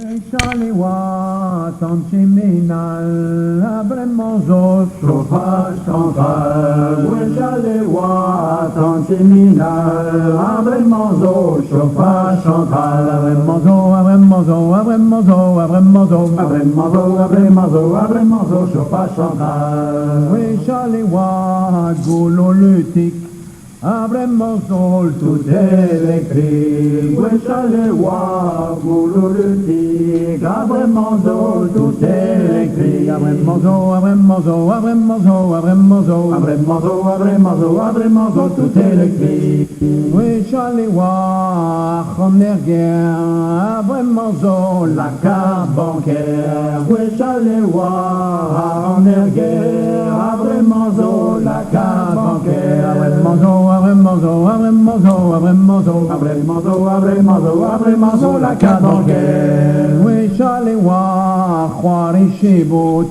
Chalewa, Tanchiminal, Abremozo, chauffage central. Chalewa, Tanchiminal, Abremozo, chauffage central. Abremozo, Abremozo, Abremozo, Abremozo, Abremozo, Abremozo, Abremozo, chauffage central. Chalewa, Gololytique. Abremozo, tout électrique, Chalewa, Gololytique, Abremozo, tout électrique, Abremozo, Abremozo, Abremozo, Abremozo, Abremozo, Abremozo, Abremozo, tout électrique, Chalewa, Romerguer, Abremozo, la carte bancaire, Chalewa, Romerguer, Abremozo, la carte bancaire, Abremozo, Abremozo, Abremozo, Abremozo, Abremozo, Abremozo, Abremozo, la carte bancaire. Oui, Chalewa, Juarishibut,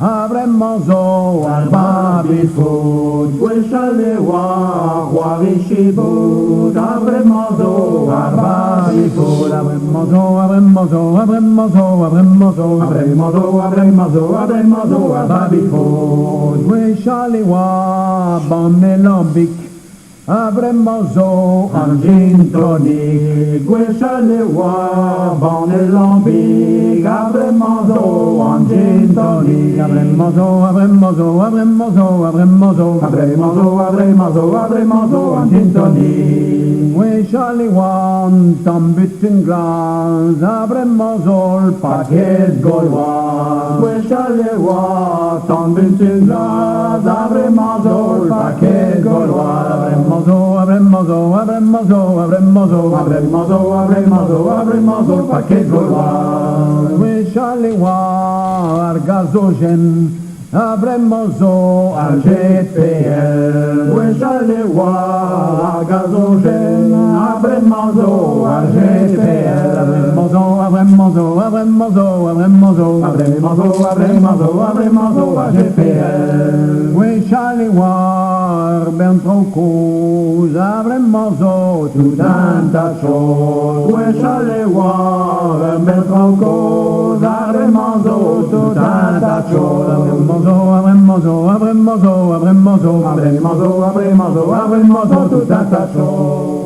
Abremozo, Albabifut. Oui, Chalewa, Juarishibut, Abremozo, Albabifut. Abremozo, Abremozo, Abremozo, Abremozo, Abremozo, Abremozo, Abremozo, Albabifut. Oui, Chalewa, Bonnelambic. Abremozo, Argintonique, Chalewa, Bonnelambic, Abremozo, Argintonique, Abremozo, Abremozo, Abremozo, Abremozo, Abremozo, Abremozo, Abremozo, Argintonique, Chalewa, Tambutenglas, Abremozo, paquet gaulois, Chalewa, Tambutenglas, Abremozo, paquet gaulois, Abremozo, Abremozo, Abremozo, Abremozo, Abremozo, Abremozo, Abremozo, paquet gaulois. Chalewa, Argazogène, Abremozo, AGPL. Chalewa, Argazogène, Abremozo, AGPL. Abremozo, Abremozo, Abremozo, Abremozo, Abremozo, Abremozo, Abremozo, AGPL. Chalewa, Bentronco, Abremozo, tout un tas de choses. Chalewa, Bentronco, Abremozo, tout un tas de choses. Abremozo, Abremozo, Abremozo, Abremozo, Abremozo, Abremozo, Abremozo, tout un tas de choses.